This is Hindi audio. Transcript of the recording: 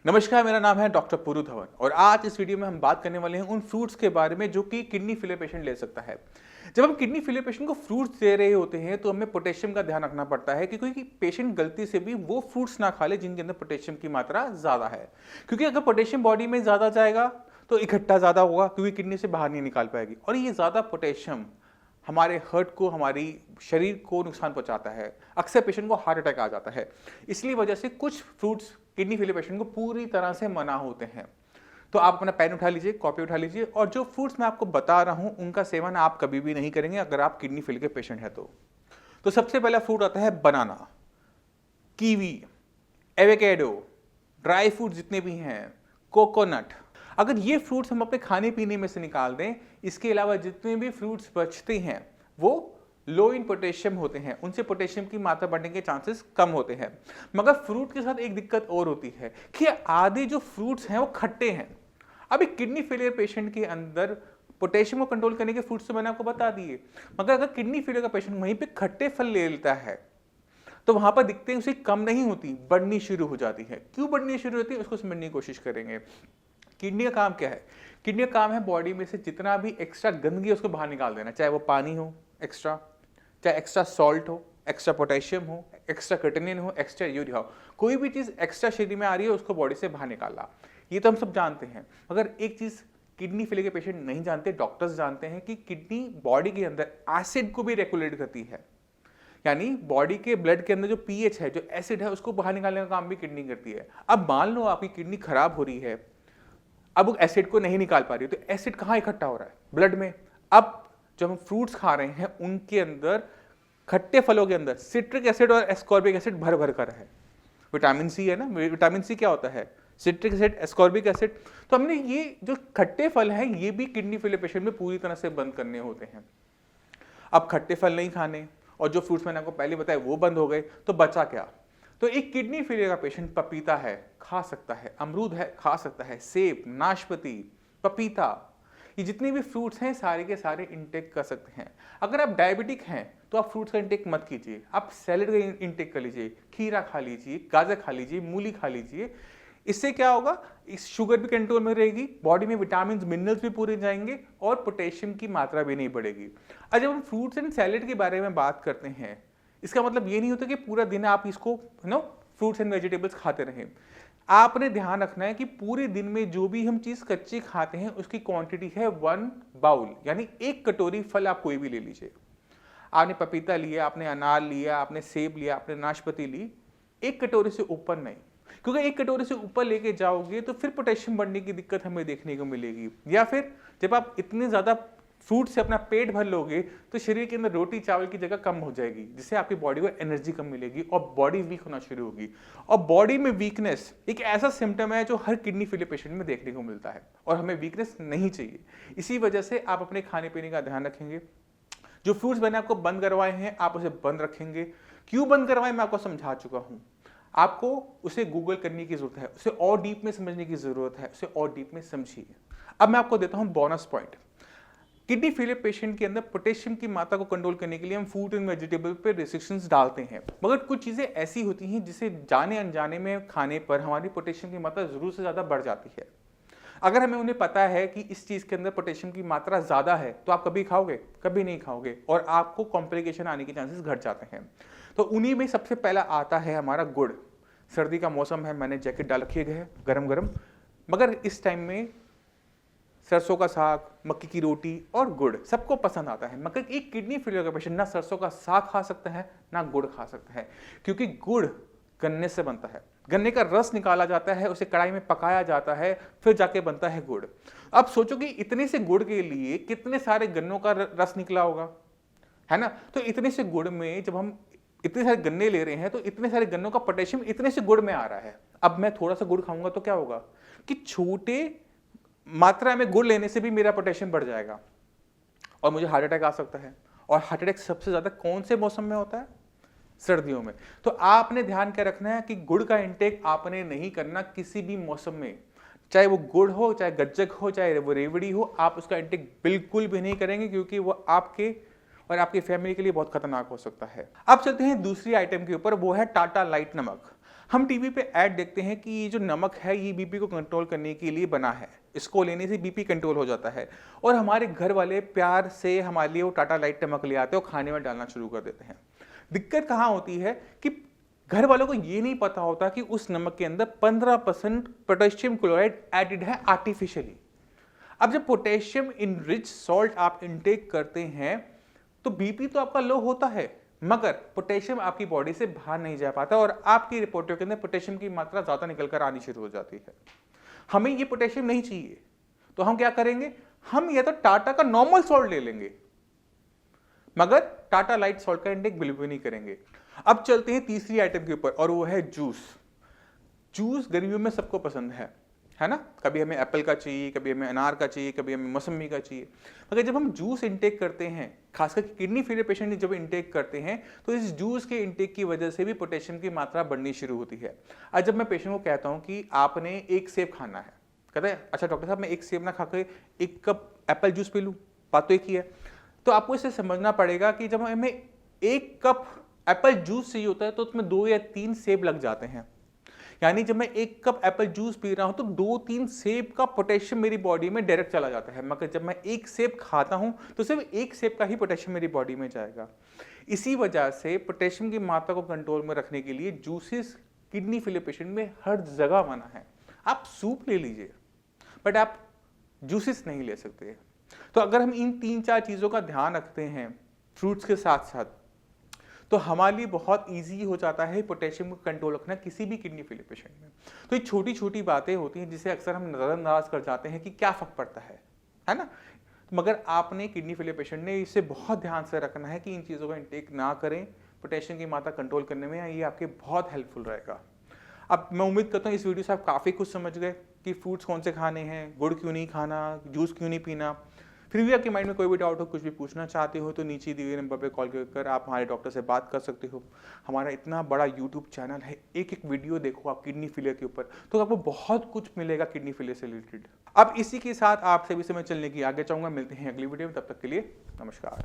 नमस्कार, मेरा नाम है डॉक्टर पुरु धवन और आज इस वीडियो में हम बात करने वाले हैं उन फ्रूट्स के बारे में जो कि किडनी फेलियर पेशेंट ले सकता है। जब हम किडनी फेलियर पेशेंट को फ्रूट्स दे रहे होते हैं तो हमें पोटेशियम का ध्यान रखना पड़ता है क्योंकि पेशेंट गलती से भी वो फ्रूट्स ना खा ले जिनके अंदर पोटेशियम की मात्रा ज़्यादा है, क्योंकि अगर पोटेशियम बॉडी में ज़्यादा जाएगा तो इकट्ठा ज़्यादा होगा क्योंकि किडनी से बाहर नहीं निकाल पाएगी और ये ज़्यादा पोटेशियम हमारे हार्ट को, हमारी शरीर को नुकसान पहुंचाता है। अक्सर पेशेंट को हार्ट अटैक आ जाता है। इसलिए वजह से कुछ फ्रूट्स किडनी फेलियर पेशेंट को पूरी तरह से मना होते हैं। तो आप अपना पेन उठा लीजिए, कॉपी उठा लीजिए और जो फ्रूट्स मैं आपको बता रहा हूं उनका सेवन आप कभी भी नहीं करेंगे अगर आप किडनी फेलियर के पेशेंट हैं तो सबसे पहला फ्रूट आता है बनाना, कीवी, एवोकेडो, ड्राई फ्रूट जितने भी हैं, कोकोनट। अगर ये फ्रूट्स हम अपने खाने पीने में से निकाल दें, इसके अलावा जितने भी फ्रूट्स बचते हैं वो लो इन पोटेशियम होते हैं, उनसे पोटेशियम की मात्रा बढ़ने के चांसेस कम होते हैं। मगर फ्रूट के साथ एक दिक्कत और होती है कि आधे जो फ्रूट्स हैं वो खट्टे हैं। अभी किडनी फेलियर पेशेंट के अंदर पोटेशियम को कंट्रोल करने के फ्रूट्स तो मैंने आपको बता दिए, मगर अगर किडनी फेलियर का पेशेंट वहीं पे खट्टे फल ले लेता है तो वहां पर दिक्कतें उसे कम नहीं होती, बढ़नी शुरू हो जाती है। क्यों बढ़नी शुरू होती है उसको समझने की कोशिश करेंगे। किडनी का काम क्या है? किडनी का काम है बॉडी में से जितना भी एक्स्ट्रा गंदगी है उसको बाहर निकाल देना, चाहे वो पानी हो एक्स्ट्रा, चाहे एक्स्ट्रा सॉल्ट हो, एक्स्ट्रा पोटेशियम हो, एक्स्ट्रा क्रिएटिनिन हो, एक्स्ट्रा यूरिया हो, कोई भी चीज एक्स्ट्रा शरीर में आ रही है उसको बॉडी से बाहर निकालना। ये तो हम सब जानते हैं, मगर एक चीज किडनी फेलियर के पेशेंट नहीं जानते, डॉक्टर्स जानते हैं कि किडनी बॉडी के अंदर एसिड को भी रेगुलेट करती है। यानी बॉडी के ब्लड के अंदर जो पीएच है, जो एसिड है, उसको बाहर निकालने का काम भी किडनी करती है। अब मान लो आपकी किडनी खराब हो रही है, अब वो एसिड को नहीं निकाल पा रही है, तो एसिड कहाँ इकट्ठा हो रहा है? ब्लड में। अब जब हम फ्रूट्स खा रहे हैं उनके अंदर, खट्टे फलों के अंदर सिट्रिक एसिड और एस्कॉर्बिक एसिड भर भर कर है। विटामिन सी है ना, विटामिन सी क्या होता है? Citric acid, ascorbic acid. तो हमने ये जो खट्टे फल हैं ये भी किडनी फेलियर पेशेंट में पूरी तरह से बंद करने होते हैं। अब खट्टे फल नहीं खाने और जो फ्रूट्स मैंने आपको पहले बताया वो बंद हो गए, तो बचा क्या? तो एक किडनी फेलियर का पेशेंट पपीता है खा सकता है, अमरूद है खा सकता है, सेब, नाशपाती, पपीता, ये जितने भी फ्रूट्स हैं सारे के सारे इंटेक कर सकते हैं। अगर आप डायबिटिक हैं तो आप फ्रूट्स का इंटेक मत कीजिए, आप सैलेड का इंटेक कर लीजिए, खीरा खा लीजिए, गाजर खा लीजिए, मूली खा लीजिए। इससे क्या होगा? इस शुगर भी कंट्रोल में रहेगी, बॉडी में विटामिन मिनरल्स भी पूरे जाएंगे और पोटेशियम की मात्रा भी नहीं बढ़ेगी। अब जब हम फ्रूट्स एंड सैलेड के बारे में बात करते हैं, इसका मतलब ये नहीं होता कि पूरा दिन आप इसको फ्रूट्स एंड वेजिटेबल्स खाते रहें। आपने ध्यान रखना है कि पूरे दिन में जो भी हम चीज कच्ची खाते हैं उसकी क्वांटिटी है 1 बाउल, यानी 1 कटोरी फल आप कोई भी ले लीजिए। आपने पपीता लिया, आपने अनार लिया, आपने सेब लिया, आपने नाशपाती ली, 1 कटोरी से ऊपर नहीं, क्योंकि 1 कटोरी से ऊपर लेके जाओगे तो फिर पोटेशियम बढ़ने की दिक्कत हमें देखने को मिलेगी। या फिर जब आप इतने ज्यादा फ्रूट से अपना पेट भर लोगे तो शरीर के अंदर रोटी चावल की जगह कम हो जाएगी, जिससे आपकी बॉडी को एनर्जी कम मिलेगी और बॉडी वीक होना शुरू होगी। और बॉडी में वीकनेस एक ऐसा सिम्टम है जो हर किडनी फेलियर पेशेंट में देखने को मिलता है और हमें वीकनेस नहीं चाहिए। इसी वजह से आप अपने खाने पीने का ध्यान रखेंगे। जो फ्रूट्स मैंने आपको बंद करवाए हैं आप उसे बंद रखेंगे। क्यों बंद करवाए मैं आपको समझा चुका हूं। आपको उसे गूगल करने की जरूरत है, उसे और डीप में समझने की जरूरत है, उसे और डीप में समझिए। अब मैं आपको देता हूं bonus point. Kidney failure patient के अंदर पोटेशियम की मात्रा को कंट्रोल करने के लिए हम फ्रूट एंड वेजिटेबल पे रिस्ट्रिक्शंस डालते हैं, मगर कुछ चीजें ऐसी होती हैं जिसे जाने अनजाने में खाने पर हमारी पोटेशियम की मात्रा जरूर से ज्यादा बढ़ जाती है। अगर हमें उन्हें पता है कि इस चीज के अंदर पोटेशियम की मात्रा ज्यादा है तो आप कभी खाओगे? कभी नहीं खाओगे और आपको कॉम्प्लिकेशन आने के चांसेस घट जाते हैं। तो उन्हीं में सबसे पहला आता है हमारा गुड़। सर्दी का मौसम है, मैंने जैकेट डाल रखी है गरम गरम, मगर इस टाइम में सरसों का साग, मक्की की रोटी और गुड़ सबको पसंद आता है। मगर एक किडनी फेलियर का पेशेंट ना सरसों का साग खा सकता है ना गुड़ खा सकता है, क्योंकि गुड़ गन्ने से बनता है, गन्ने का रस निकाला जाता है, उसे कढ़ाई में पकाया जाता है, फिर जाके बनता है गुड़। अब सोचो कि इतने से गुड़ के लिए कितने सारे गन्नों का रस निकला होगा, है ना? तो इतने से गुड़ में जब हम इतने सारे गन्ने ले रहे हैं तो इतने सारे गन्नों का पोटेशियम इतने से गुड़ में आ रहा है। अब मैं थोड़ा सा गुड़ खाऊंगा तो क्या होगा कि छोटे मात्रा में गुड़ लेने से भी मेरा पोटेशियम बढ़ जाएगा और मुझे हार्ट अटैक आ सकता है। और हार्ट अटैक सबसे ज्यादा कौन से मौसम में होता है? सर्दियों में। तो आपने ध्यान क्या रखना है कि गुड़ का इंटेक आपने नहीं करना किसी भी मौसम में, चाहे वो गुड़ हो, चाहे गज्जक हो, चाहे वो रेवड़ी हो, आप उसका इंटेक बिल्कुल भी नहीं करेंगे, क्योंकि वो आपके और आपकी फैमिली के लिए बहुत खतरनाक हो सकता है। अब चलते हैं दूसरी आइटम के ऊपर, वो है टाटा लाइट नमक। हम टीवी पे ऐड देखते हैं कि ये जो नमक है ये बीपी को कंट्रोल करने के लिए बना है, इसको लेने से बीपी कंट्रोल हो जाता है। और हमारे घर वाले प्यार से हमारे लिए वो टाटा लाइट नमक ले आते हैं और खाने में डालना शुरू कर देते हैं। दिक्कत कहाँ होती है कि घर वालों को ये नहीं पता होता कि उस नमक के अंदर 15% पोटेशियम क्लोराइड एडेड है आर्टिफिशियली। अब जब पोटेशियम इन रिच सॉल्ट आप इनटेक करते हैं तो बीपी तो आपका लो होता है, मगर पोटेशियम आपकी बॉडी से बाहर नहीं जा पाता और आपकी रिपोर्टों के अंदर पोटेशियम की मात्रा ज्यादा निकलकर आनी शुरू हो जाती है। हमें ये पोटेशियम नहीं चाहिए तो हम क्या करेंगे, हम या तो टाटा का नॉर्मल सॉल्ट ले लेंगे, मगर टाटा लाइट सॉल्ट का इंटेक बिल्कुल नहीं करेंगे। अब चलते हैं तीसरी आइटम के ऊपर और वो है जूस। जूस गर्मियों में सबको पसंद है ना। कभी हमें एप्पल का चाहिए, कभी हमें अनार का चाहिए, कभी हमें मौसमी का चाहिए। मगर जब हम जूस इंटेक करते हैं, खासकर किडनी फेलियर पेशेंट जब इंटेक करते हैं तो इस जूस के इंटेक की वजह से भी पोटेशियम की मात्रा बढ़नी शुरू होती है। आज जब मैं पेशेंट को कहता हूं कि आपने एक सेब खाना है, कहते हैं अच्छा डॉक्टर साहब मैं एक सेब ना खाकर 1 कप एप्पल जूस पी लूं, बात तो एक ही है। तो आपको इसे समझना पड़ेगा कि जब हमें 1 कप एप्पल जूस चाहिए होता है तो उसमें 2 या 3 सेब लग जाते हैं। यानी जब मैं 1 कप एप्पल जूस पी रहा हूं तो 2-3 सेब का पोटेशियम मेरी बॉडी में डायरेक्ट चला जाता है, मगर जब मैं 1 सेब खाता हूं तो सिर्फ 1 सेब का ही पोटेशियम मेरी बॉडी में जाएगा। इसी वजह से पोटेशियम की मात्रा को कंट्रोल में रखने के लिए जूसेस किडनी फेलियर पेशेंट में हर जगह मना है। आप सूप ले लीजिए बट आप जूसेस नहीं ले सकते। तो अगर हम इन 3-4 चीजों का ध्यान रखते हैं फ्रूट्स के साथ साथ, तो हमारे लिए बहुत इजी हो जाता है पोटेशियम को कंट्रोल रखना किसी भी किडनी फेलियर पेशेंट में। तो ये छोटी छोटी बातें होती हैं जिसे अक्सर हम नजरअंदाज कर जाते हैं कि क्या फर्क पड़ता है ना। मगर आपने किडनी फेलियर पेशेंट ने इसे बहुत ध्यान से रखना है कि इन चीज़ों का इंटेक ना करें, पोटेशियम की मात्रा कंट्रोल करने में ये आपके बहुत हेल्पफुल रहेगा। अब मैं उम्मीद करता हूँ इस वीडियो से आप काफ़ी कुछ समझ गए कि फ्रूट्स कौन से खाने हैं, गुड़ क्यों नहीं खाना, जूस क्यों नहीं पीना। फिर भी आपके माइंड में कोई भी डाउट हो, कुछ भी पूछना चाहते हो तो नीचे दिए नंबर पे कॉल कर आप हमारे डॉक्टर से बात कर सकते हो। हमारा इतना बड़ा यूट्यूब चैनल है, एक एक वीडियो देखो आप किडनी फेलियर के ऊपर तो आपको बहुत कुछ मिलेगा किडनी फेलियर से रिलेटेड। अब इसी के साथ आप सभी से मैं चलने की आगे चाहूँगा। मिलते हैं अगली वीडियो में, तब तक के लिए नमस्कार।